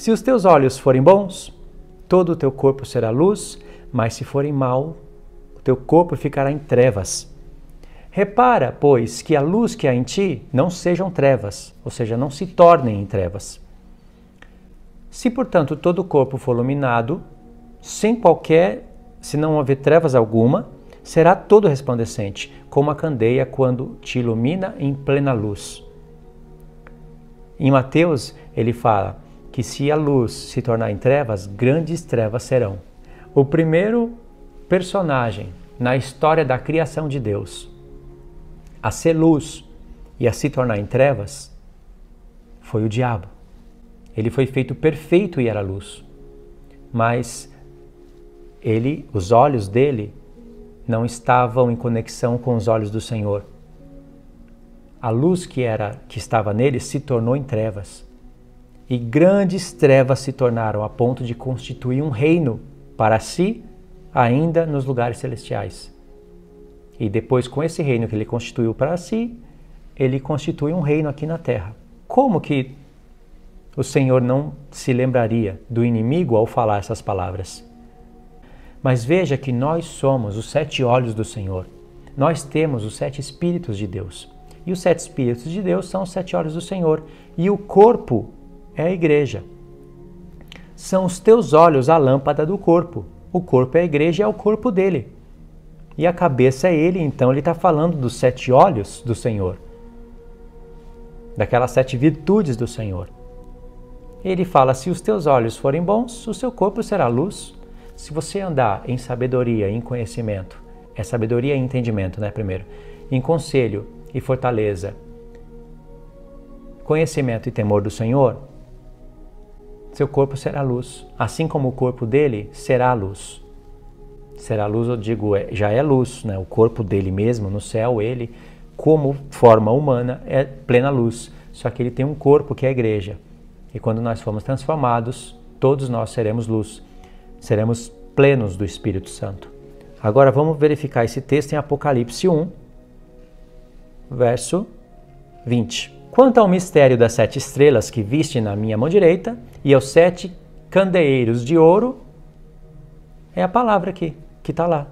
Se os teus olhos forem bons, todo o teu corpo será luz, mas se forem mau, o teu corpo ficará em trevas. Repara, pois, que a luz que há em ti não sejam trevas, ou seja, não se tornem em trevas. Se, portanto, todo o corpo for iluminado, se não houver trevas alguma, será todo resplandecente, como a candeia quando te ilumina em plena luz. Em Mateus, ele fala que se a luz se tornar em trevas, grandes trevas serão. O primeiro personagem na história da criação de Deus a ser luz e a se tornar em trevas foi o diabo. Ele foi feito perfeito e era luz, mas os olhos dele não estavam em conexão com os olhos do Senhor. A luz que estava nele se tornou em trevas. E grandes trevas se tornaram a ponto de constituir um reino para si, ainda nos lugares celestiais. E depois, com esse reino que ele constituiu para si, ele constitui um reino aqui na terra. Como que o Senhor não se lembraria do inimigo ao falar essas palavras? Mas veja que nós somos os 7 olhos do Senhor. Nós temos os 7 Espíritos de Deus. E os 7 Espíritos de Deus são os 7 olhos do Senhor. E o corpo é a igreja. São os teus olhos a lâmpada do corpo. O corpo é a igreja e é o corpo dele. E a cabeça é ele, então ele está falando dos 7 olhos do Senhor. Daquelas 7 virtudes do Senhor. Ele fala, se os teus olhos forem bons, o seu corpo será luz. Se você andar em sabedoria e em conhecimento, é sabedoria e entendimento, né, primeiro, em conselho e fortaleza, conhecimento e temor do Senhor, seu corpo será luz, assim como o corpo dele será luz. Será luz, eu digo, já é luz, né? O corpo dele mesmo, no céu, ele, como forma humana, é plena luz. Só que ele tem um corpo que é a igreja. E quando nós formos transformados, todos nós seremos luz. Seremos plenos do Espírito Santo. Agora vamos verificar esse texto em Apocalipse 1, verso 20. Quanto ao mistério das 7 estrelas que viste na minha mão direita e aos 7 candeeiros de ouro, é a palavra aqui, que está lá.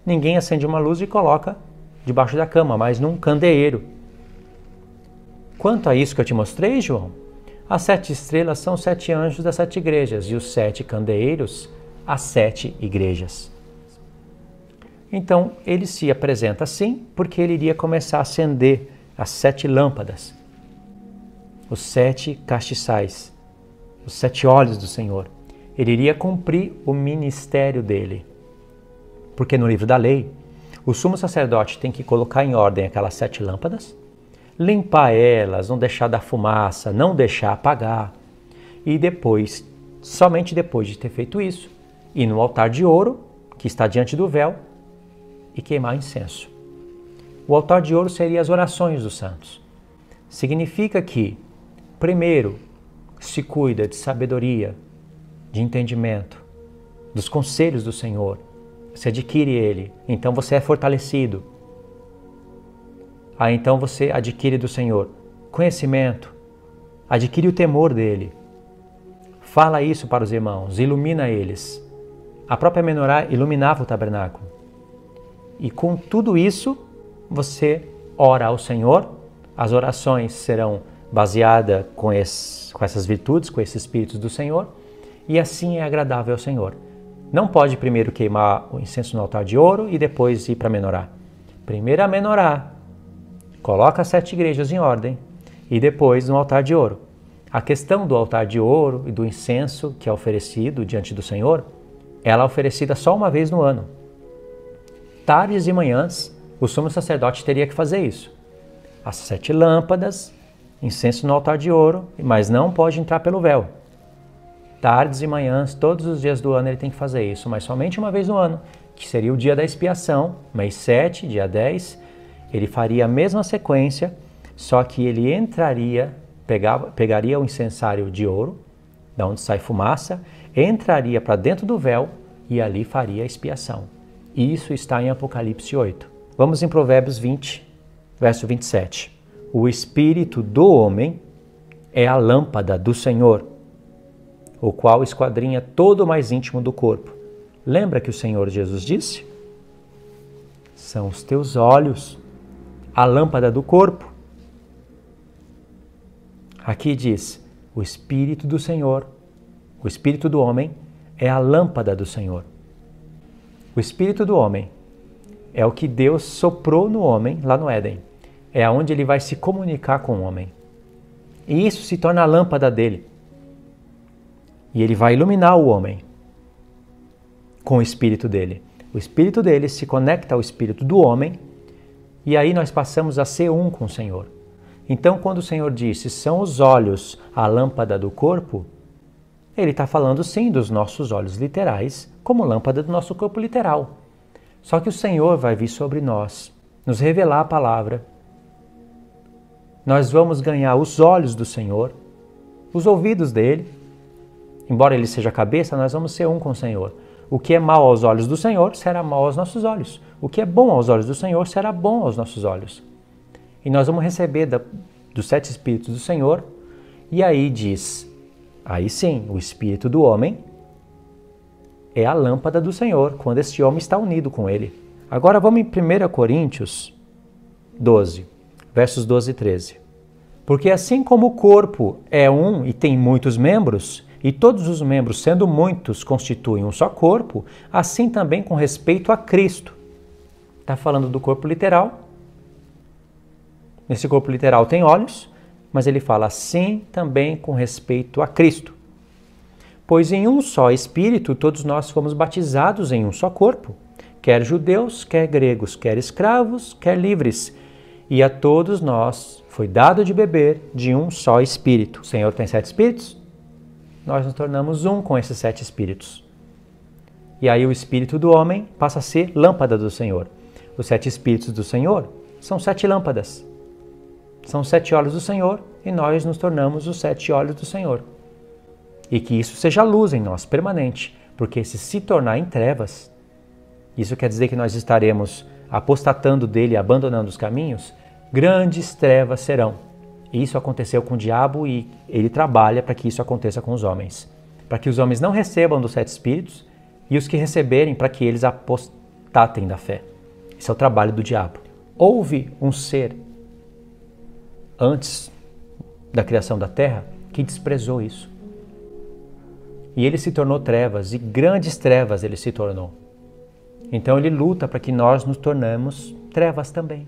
Ninguém acende uma luz e coloca debaixo da cama, mas num candeeiro. Quanto a isso que eu te mostrei, João, as 7 estrelas são 7 anjos das 7 igrejas e os 7 candeeiros, as 7 igrejas. Então, ele se apresenta assim porque ele iria começar a acender as 7 lâmpadas, os 7 castiçais, os 7 olhos do Senhor. Ele iria cumprir o ministério dele. Porque no livro da lei, o sumo sacerdote tem que colocar em ordem aquelas 7 lâmpadas, limpar elas, não deixar dar fumaça, não deixar apagar. E depois, somente depois de ter feito isso, ir no altar de ouro, que está diante do véu, e queimar incenso. O altar de ouro seria as orações dos santos. Significa que, primeiro, se cuida de sabedoria, de entendimento, dos conselhos do Senhor. Você adquire ele, então você é fortalecido. Então você adquire do Senhor conhecimento, adquire o temor dele. Fala isso para os irmãos, ilumina eles. A própria menorá iluminava o tabernáculo. E com tudo isso, você ora ao Senhor. As orações serão baseadas com essas virtudes, com esses espíritos do Senhor. E assim é agradável ao Senhor. Não pode primeiro queimar o incenso no altar de ouro e depois ir para a menorá. Primeiro a menorá, coloca as 7 igrejas em ordem e depois no altar de ouro. A questão do altar de ouro e do incenso que é oferecido diante do Senhor, ela é oferecida só uma vez no ano. Tardes e manhãs, o sumo sacerdote teria que fazer isso. As 7 lâmpadas, incenso no altar de ouro, mas não pode entrar pelo véu. Tardes e manhãs, todos os dias do ano ele tem que fazer isso, mas somente uma vez no ano, que seria o dia da expiação, mês 7, dia 10, ele faria a mesma sequência, só que ele entraria, pegaria o incensário de ouro, da onde sai fumaça, entraria para dentro do véu e ali faria a expiação. Isso está em Apocalipse 8. Vamos em Provérbios 20, verso 27. O espírito do homem é a lâmpada do Senhor. o qual esquadrinha todo o mais íntimo do corpo. Lembra que o Senhor Jesus disse? São os teus olhos, a lâmpada do corpo. Aqui diz, o Espírito do Senhor, o Espírito do homem é a lâmpada do Senhor. O Espírito do homem é o que Deus soprou no homem lá no Éden. É onde ele vai se comunicar com o homem. E isso se torna a lâmpada dele. E ele vai iluminar o homem com o Espírito dele. O Espírito dele se conecta ao Espírito do homem e aí nós passamos a ser um com o Senhor. Então, quando o Senhor disse, são os olhos a lâmpada do corpo, ele está falando sim dos nossos olhos literais, como lâmpada do nosso corpo literal. Só que o Senhor vai vir sobre nós, nos revelar a palavra. Nós vamos ganhar os olhos do Senhor, os ouvidos dele. Embora ele seja a cabeça, nós vamos ser um com o Senhor. O que é mal aos olhos do Senhor, será mal aos nossos olhos. O que é bom aos olhos do Senhor, será bom aos nossos olhos. E nós vamos receber dos 7 Espíritos do Senhor. E aí diz, aí sim, o Espírito do homem é a lâmpada do Senhor, quando este homem está unido com ele. Agora vamos em 1 Coríntios 12, versos 12 e 13. Porque assim como o corpo é um e tem muitos membros, e todos os membros, sendo muitos, constituem um só corpo, assim também com respeito a Cristo. Está falando do corpo literal. Nesse corpo literal tem olhos, mas ele fala assim também com respeito a Cristo. Pois em um só Espírito todos nós fomos batizados em um só corpo, quer judeus, quer gregos, quer escravos, quer livres, e a todos nós foi dado de beber de um só Espírito. O Senhor tem 7 Espíritos? Nós nos tornamos um com esses 7 Espíritos. E aí o Espírito do homem passa a ser lâmpada do Senhor. Os 7 Espíritos do Senhor são 7 lâmpadas. São 7 olhos do Senhor e nós nos tornamos os 7 olhos do Senhor. E que isso seja luz em nós, permanente, porque se tornar em trevas, isso quer dizer que nós estaremos apostatando dele, abandonando os caminhos, grandes trevas serão. E isso aconteceu com o diabo e ele trabalha para que isso aconteça com os homens. Para que os homens não recebam dos 7 Espíritos e os que receberem para que eles apostatem da fé. Esse é o trabalho do diabo. Houve um ser antes da criação da terra que desprezou isso. E ele se tornou trevas, e grandes trevas ele se tornou. Então ele luta para que nós nos tornemos trevas também.